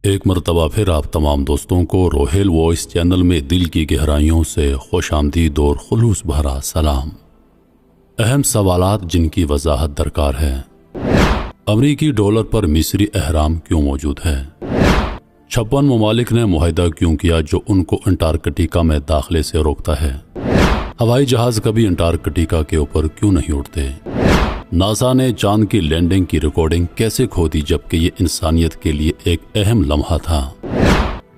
ایک مرتبہ پھر آپ تمام دوستوں کو روہیل وائس چینل میں دل کی گہرائیوں سے خوش آمدید اور خلوص بھرا سلام۔ اہم سوالات جن کی وضاحت درکار ہے۔ امریکی ڈالر پر مصری احرام کیوں موجود ہے؟ 56 ممالک نے معاہدہ کیوں کیا جو ان کو انٹارکٹیکا میں داخلے سے روکتا ہے؟ ہوائی جہاز کبھی انٹارکٹیکا کے اوپر کیوں نہیں اڑتے؟ ناسا نے چاند کی لینڈنگ کی ریکارڈنگ کیسے کھو دی جبکہ یہ انسانیت کے لیے ایک اہم لمحہ تھا؟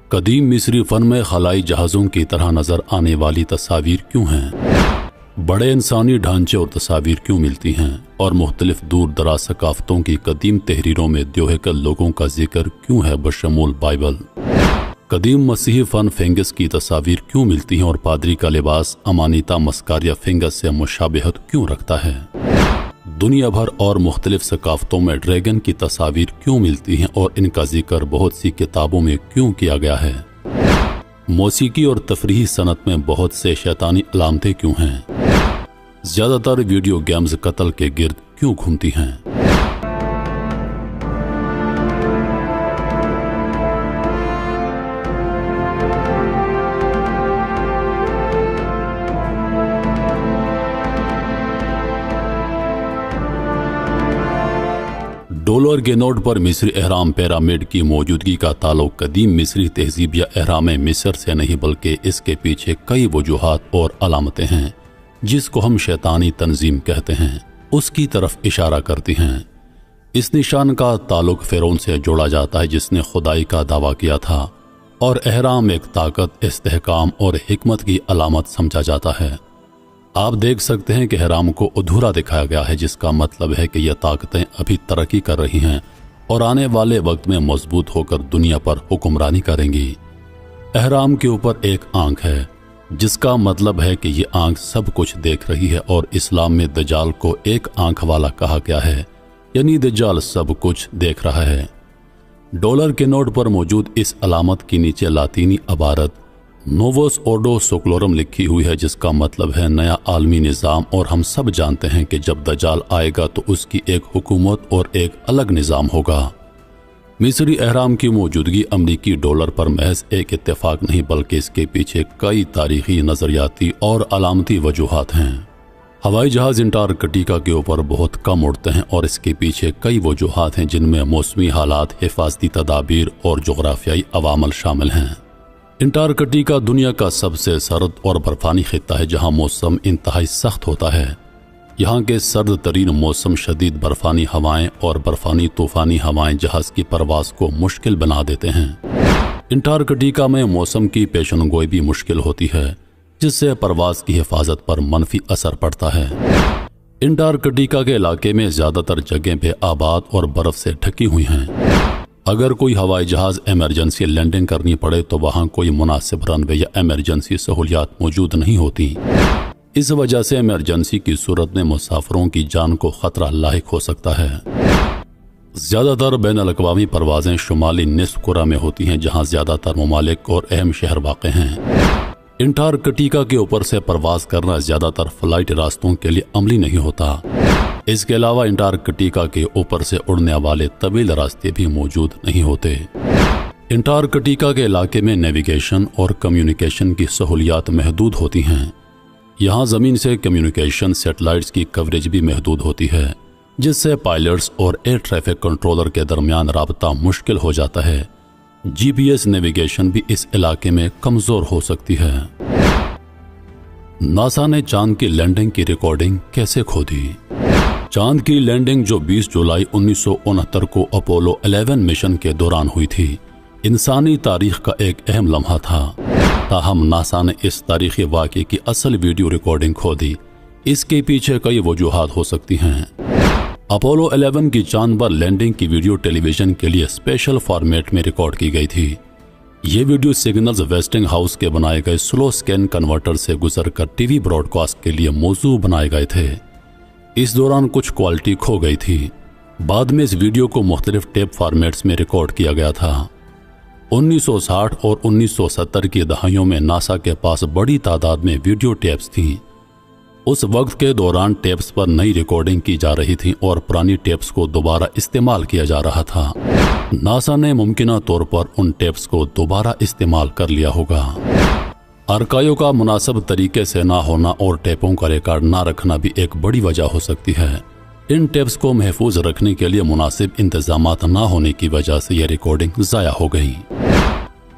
قدیم مصری فن میں خلائی جہازوں کی طرح نظر آنے والی تصاویر کیوں ہیں؟ بڑے انسانی ڈھانچے اور تصاویر کیوں ملتی ہیں؟ اور مختلف دور دراز ثقافتوں کی قدیم تحریروں میں دیوہیکل لوگوں کا ذکر کیوں ہے بشمول بائبل؟ قدیم مسیحی فن فنگس کی تصاویر کیوں ملتی ہیں اور پادری کا لباس امانیتا مسکاریا فنگس سے مشابہت کیوں رکھتا ہے؟ دنیا بھر اور مختلف ثقافتوں میں ڈریگن کی تصاویر کیوں ملتی ہیں اور ان کا ذکر بہت سی کتابوں میں کیوں کیا گیا ہے؟ موسیقی اور تفریحی صنعت میں بہت سے شیطانی علامتیں کیوں ہیں؟ زیادہ تر ویڈیو گیمز قتل کے گرد کیوں گھومتی ہیں؟ ڈالر کے نوٹ پر مصری اہرام پیرامڈ کی موجودگی کا تعلق قدیم مصری تہذیب یا اہرام مصر سے نہیں بلکہ اس کے پیچھے کئی وجوہات اور علامتیں ہیں جس کو ہم شیطانی تنظیم کہتے ہیں اس کی طرف اشارہ کرتی ہیں۔ اس نشان کا تعلق فرعون سے جوڑا جاتا ہے جس نے خدائی کا دعویٰ کیا تھا اور اہرام ایک طاقت، استحکام اور حکمت کی علامت سمجھا جاتا ہے۔ آپ دیکھ سکتے ہیں کہ احرام کو ادھورا دکھایا گیا ہے جس کا مطلب ہے کہ یہ طاقتیں ابھی ترقی کر رہی ہیں اور آنے والے وقت میں مضبوط ہو کر دنیا پر حکمرانی کریں گی۔ احرام کے اوپر ایک آنکھ ہے جس کا مطلب ہے کہ یہ آنکھ سب کچھ دیکھ رہی ہے اور اسلام میں دجال کو ایک آنکھ والا کہا گیا ہے، یعنی دجال سب کچھ دیکھ رہا ہے۔ ڈالر کے نوٹ پر موجود اس علامت کے نیچے لاطینی عبارت نووس اوڈو سوکلورم لکھی ہوئی ہے جس کا مطلب ہے نیا عالمی نظام، اور ہم سب جانتے ہیں کہ جب دجال آئے گا تو اس کی ایک حکومت اور ایک الگ نظام ہوگا۔ مصری احرام کی موجودگی امریکی ڈالر پر محض ایک اتفاق نہیں بلکہ اس کے پیچھے کئی تاریخی، نظریاتی اور علامتی وجوہات ہیں۔ ہوائی جہاز انٹارکٹیکا کے اوپر بہت کم اڑتے ہیں اور اس کے پیچھے کئی وجوہات ہیں جن میں موسمی حالات، حفاظتی تدابیر اور جغرافیائی عوامل شامل ہیں۔ انٹارکٹیکا دنیا کا سب سے سرد اور برفانی خطہ ہے جہاں موسم انتہائی سخت ہوتا ہے۔ یہاں کے سرد ترین موسم، شدید برفانی ہوائیں اور برفانی طوفانی ہوائیں جہاز کی پرواز کو مشکل بنا دیتے ہیں۔ انٹارکٹیکا میں موسم کی پیشن گوئی بھی مشکل ہوتی ہے جس سے پرواز کی حفاظت پر منفی اثر پڑتا ہے۔ انٹارکٹیکا کے علاقے میں زیادہ تر جگہیں بے آباد اور برف سے ڈھکی ہوئی ہیں۔ اگر کوئی ہوائی جہاز ایمرجنسی لینڈنگ کرنی پڑے تو وہاں کوئی مناسب رن وے یا ایمرجنسی سہولیات موجود نہیں ہوتی۔ اس وجہ سے ایمرجنسی کی صورت میں مسافروں کی جان کو خطرہ لاحق ہو سکتا ہے۔ زیادہ تر بین الاقوامی پروازیں شمالی نصف کرہ میں ہوتی ہیں جہاں زیادہ تر ممالک اور اہم شہر واقع ہیں۔ انٹارکٹیکا کے اوپر سے پرواز کرنا زیادہ تر فلائٹ راستوں کے لیے عملی نہیں ہوتا۔ اس کے علاوہ انٹارکٹیکا کے اوپر سے اڑنے والے طویل راستے بھی موجود نہیں ہوتے۔ انٹارکٹیکا کے علاقے میں نیویگیشن اور کمیونیکیشن کی سہولیات محدود ہوتی ہیں۔ یہاں زمین سے کمیونیکیشن سیٹلائٹس کی کوریج بھی محدود ہوتی ہے جس سے پائلٹس اور ایئر ٹریفک کنٹرولر کے درمیان رابطہ مشکل ہو جاتا ہے۔ جی پی ایس نیویگیشن بھی اس علاقے میں کمزور ہو سکتی ہے۔ ناسا نے چاند کی لینڈنگ کی ریکارڈنگ کیسے کھو دی؟ چاند کی لینڈنگ جو 20 جولائی 1969 کو اپولو 11 مشن کے دوران ہوئی تھی انسانی تاریخ کا ایک اہم لمحہ تھا۔ تاہم ناسا نے اس تاریخی واقعے کی اصل ویڈیو ریکارڈنگ کھو دی۔ اس کے پیچھے کئی وجوہات ہو سکتی ہیں۔ اپولو 11 کی چاند پر لینڈنگ کی ویڈیو ٹیلی ویژن کے لیے اسپیشل فارمیٹ میں ریکارڈ کی گئی تھی۔ یہ ویڈیو سگنلز ویسٹنگ ہاؤس کے بنائے گئے سلو سکین کنورٹر سے گزر کر ٹی وی براڈ کاسٹ کے لیے موزوں بنائے گئے تھے۔ اس دوران کچھ کوالٹی کھو گئی تھی۔ بعد میں اس ویڈیو کو مختلف ٹیپ فارمیٹس میں ریکارڈ کیا گیا تھا۔ 1960 اور 1970 کی دہائیوں میں ناسا کے پاس بڑی تعداد میں ویڈیو ٹیپس تھیں۔ उस वक्त के दौरान टेप्स पर नई रिकॉर्डिंग की जा रही थी और पुरानी टेप्स को दोबारा इस्तेमाल किया जा रहा था। नासा ने मुमकिना तौर पर उन टेप्स को दोबारा इस्तेमाल कर लिया होगा। आर्काइव का मुनासिब तरीके से ना होना और टेपों का रिकॉर्ड ना रखना भी एक बड़ी वजह हो सकती है। इन टेप्स को महफूज रखने के लिए मुनासिब इंतजामात ना होने की वजह से यह रिकॉर्डिंग ज़ाया हो गई।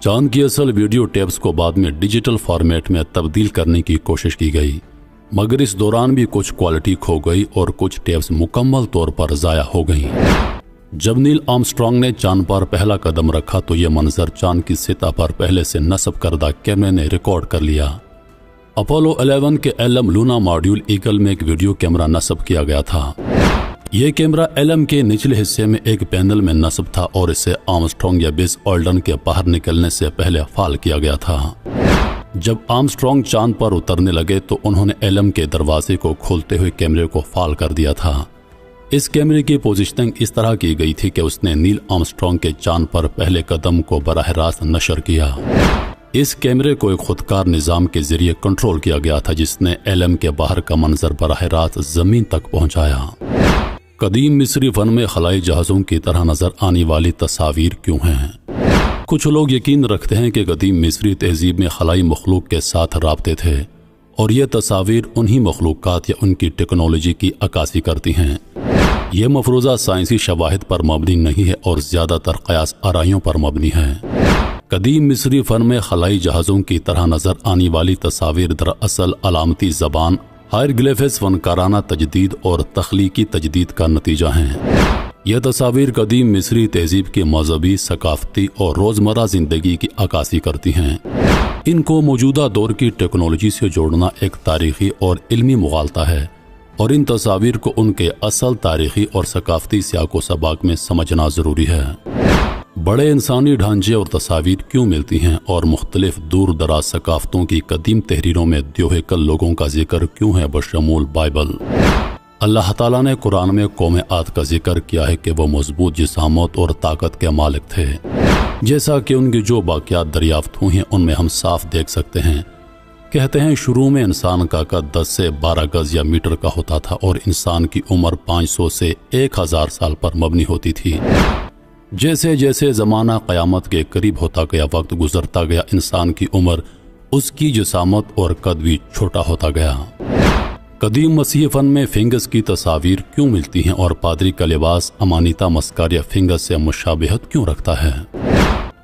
चांद की असल वीडियो टेप्स को बाद में डिजिटल फॉर्मेट में तब्दील करने की कोशिश की गई, मगर इस दौरान भी कुछ क्वालिटी खो गई और कुछ टेप्स मुकम्मल तौर पर ज़ाया हो गईं। जब नील आर्मस्ट्रांग ने चांद पर पहला कदम रखा तो यह मंजर चांद की सतह पर पहले से नस्ब करदा कैमरे ने रिकॉर्ड कर लिया। अपोलो 11 के LM लूना मॉड्यूल ईगल में एक वीडियो कैमरा नस्ब किया गया था। यह कैमरा LM के निचले हिस्से में एक पैनल में नस्ब था और इसे आर्मस्ट्रांग या बिज ऑल्ड्रिन के बाहर निकलने से पहले फाल किया गया था। जब आर्मस्ट्रांग चांद पर उतरने लगे तो उन्होंने LM के दरवाजे को खोलते हुए कैमरे को फाल कर दिया था। इस कैमरे की पोजीशनिंग इस तरह की गई थी कि उसने नील आर्मस्ट्रांग के चांद पर पहले कदम को बराह रास्त नशर किया। इस कैमरे को एक खुदकार निज़ाम के जरिए कंट्रोल किया गया था जिसने LM के बाहर का मंजर बराह रास्त जमीन तक पहुंचाया। कदीम मिस्री फन में खलाई जहाज़ों की तरह नजर आने वाली तस्वीर क्यों हैं? कुछ लोग यकीन रखते हैं कि कदीम मिस्री तहजीब में खलाई मखलूक के साथ राब्ते थे और ये तस्वीर उन्हीं मखलूक़ात या उनकी टेक्नोलॉजी की अक्कासी करती हैं। यह मफरूज़ा साइंसी शवाहिद पर मबनी नहीं है और ज़्यादातर क़यास आराइयों पर मबनी है। कदीम मिस्री फ़न में खलाई जहाज़ों की तरह नज़र आने वाली तस्वीर दरअसल अलामती ज़बान, हायरग्लिफिक्स, फनकाराना तजदीद और तख्लीकी तजदीद का नतीजा हैं। यह तस्वीर कदीम मिस्री तहजीब की मजहबी, सकाफती और रोज़मर्रा ज़िंदगी की अक्कासी करती हैं। इनको मौजूदा दौर की टेक्नोलॉजी से जोड़ना एक तारीख़ी और इल्मी मुगालता है और इन तस्वीर को उनके असल तारीख़ी और सकाफती सियाको सबाक में समझना ज़रूरी है। बड़े इंसानी ढांचे और तस्वीर क्यों मिलती हैं और मुख्तलिफ दूर दराज सकाफ़तों की कदीम तहरीरों में द्योहे कल लोगों का जिक्र क्यों है बशमूल बाइबल? अल्लाह ताला ने कुरान में कौम आद का जिक्र किया है कि वो मजबूत जिसामत और ताकत के मालिक थे, जैसा कि उनकी जो वाक़यात दरियाफ्त हुई हैं उनमें हम साफ देख सकते हैं। कहते हैं शुरू में इंसान का कद 10 से 12 गज या मीटर का होता था और इंसान की उम्र 500 से 1000 साल पर मबनी होती थी। जैसे जैसे ज़माना क़यामत के करीब होता गया, वक्त गुजरता गया, इंसान की उम्र, उसकी जिसामत और कद भी छोटा होता गया। कदीम मसीह फ़न में फिंगस की तस्वीर क्यों मिलती हैं और पादरी का लिबास अमानिता मस्कारिया फिंगस से मुशाबिहत क्यों रखता है?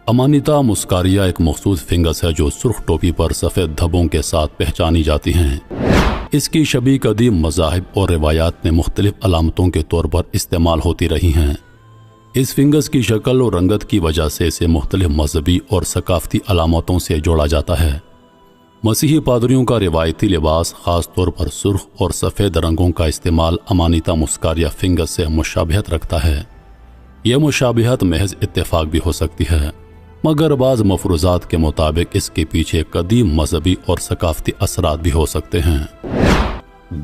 अमानिता मुस्कारिया एक मखसूस फिंगस है जो सुर्ख टोपी पर सफ़ेद धब्बों के साथ पहचानी जाती हैं। इसकी शबीह कदीम मज़ाहिब और रिवायात में मुख्तलिफ अलामतों के तौर पर इस्तेमाल होती रही हैं। इस फिंगस की शक्ल और रंगत की वजह से इसे मुख्तलिफ मजहबी और सकाफती अलामतों से जोड़ा जाता है। मसीही पादरियों का रिवायती लिबास ख़ास तौर पर सुर्ख और सफ़ेद रंगों का इस्तेमाल अमानिता मुस्कारिया फिंगस से मुशाबिहत रखता है। यह मुशाबिहत महज इत्तेफाक भी हो सकती है, मगर बाज़ मफरूज़ात के मुताबिक इसके पीछे कदीम मजहबी और सकाफती असरात भी हो सकते हैं।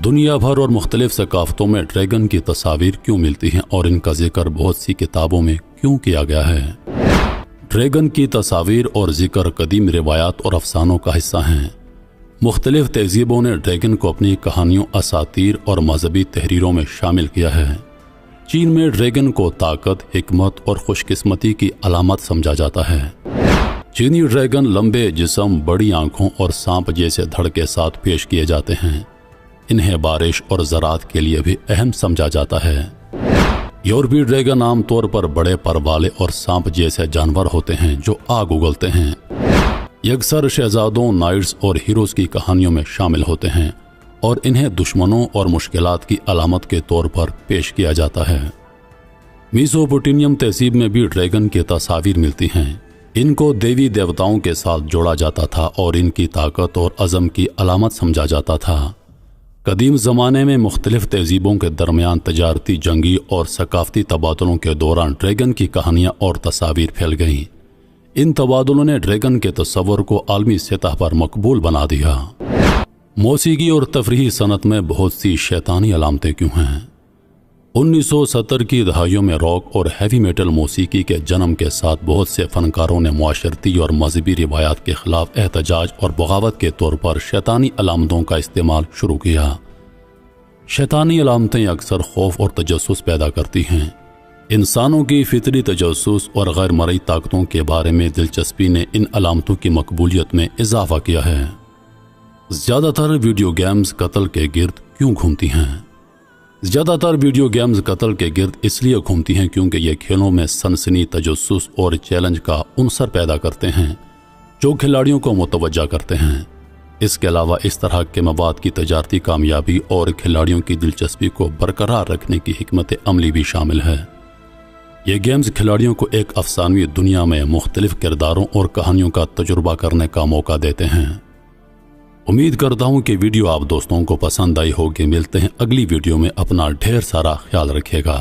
दुनिया भर और मुख्तलिफ सकाफ़तों में ड्रैगन की तस्वीर क्यों मिलती हैं और इनका जिक्र बहुत सी किताबों में क्यों किया गया है? ड्रैगन की तस्वीर और जिक्र कदीम रिवायात और अफसानों का हिस्सा हैं। मुख्तलिफ तहजीबों ने ड्रैगन को अपनी कहानियों, असातीर और मजहबी तहरीरों में शामिल किया है। चीन में ड्रैगन को ताकत, हिकमत और खुशकिस्मती की अलामत समझा जाता है। चीनी ड्रैगन लंबे जिस्म, बड़ी आंखों और सांप जैसे धड़ के साथ पेश किए जाते हैं। इन्हें बारिश और ज़राअत के लिए भी अहम समझा जाता है। यूरोपीय ड्रैगन आमतौर पर बड़े पर वाले और सांप जैसे जानवर होते हैं जो आग उगलते हैं। यकसर शहजादों, नाइट्स और हीरोज की कहानियों में शामिल होते हैं और इन्हें दुश्मनों और मुश्किलात की अलामत के तौर पर पेश किया जाता है। मेसोपोटामियन तहजीब में भी ड्रैगन की तस्वीर मिलती हैं। इनको देवी देवताओं के साथ जोड़ा जाता था और इनकी ताकत और अज़म की अलामत समझा जाता था। कदीम ज़माने में मुख्तलिफ तहजीबों के दरमियान तजारती, जंगी और सकाफती तबादलों के दौरान ड्रैगन की कहानियाँ और तस्वीर फैल गईं। इन तबादलों ने ड्रैगन के तस्वर को आलमी सतह पर मकबूल बना दिया। मौसीकी और तफरीही सनत में बहुत सी शैतानी अलामतें क्यों हैं? 1970 की दहाइयों में रॉक और हैवी मेटल मौसीकी के जन्म के साथ बहुत से फनकारों ने मुआशरती और मजहबी रिवायात के खिलाफ एहतजाज और बगावत के तौर पर शैतानी अलामतों का इस्तेमाल शुरू किया। शैतानी अलामतें अक्सर खौफ और तजस्सुस पैदा करती हैं। इंसानों की फितरी तजस्सुस और गैर मरई ताकतों के बारे में दिलचस्पी ने इन अलामतों की मकबूलियत में इजाफा किया है। ज़्यादातर वीडियो गेम्स कत्ल के गिर्द क्यों घूमती हैं? ज़्यादातर वीडियो गेम्स कत्ल के गिर्द इसलिए घूमती हैं क्योंकि ये खेलों में सनसनी, तजस्सुस और चैलेंज का उनसर पैदा करते हैं जो खिलाड़ियों को मुतवज्जा करते हैं। इसके अलावा इस तरह के मवाद की तजारती कामयाबी और खिलाड़ियों की दिलचस्पी को बरकरार रखने की हिकमत अमली भी शामिल है। ये गेम्स खिलाड़ियों को एक अफसानवी दुनिया में मुख्तलिफ किरदारों और कहानियों का तजुर्बा करने का मौका देते हैं। उम्मीद करता हूँ कि वीडियो आप दोस्तों को पसंद आई होगी। मिलते हैं अगली वीडियो में। अपना ढेर सारा ख्याल रखिएगा।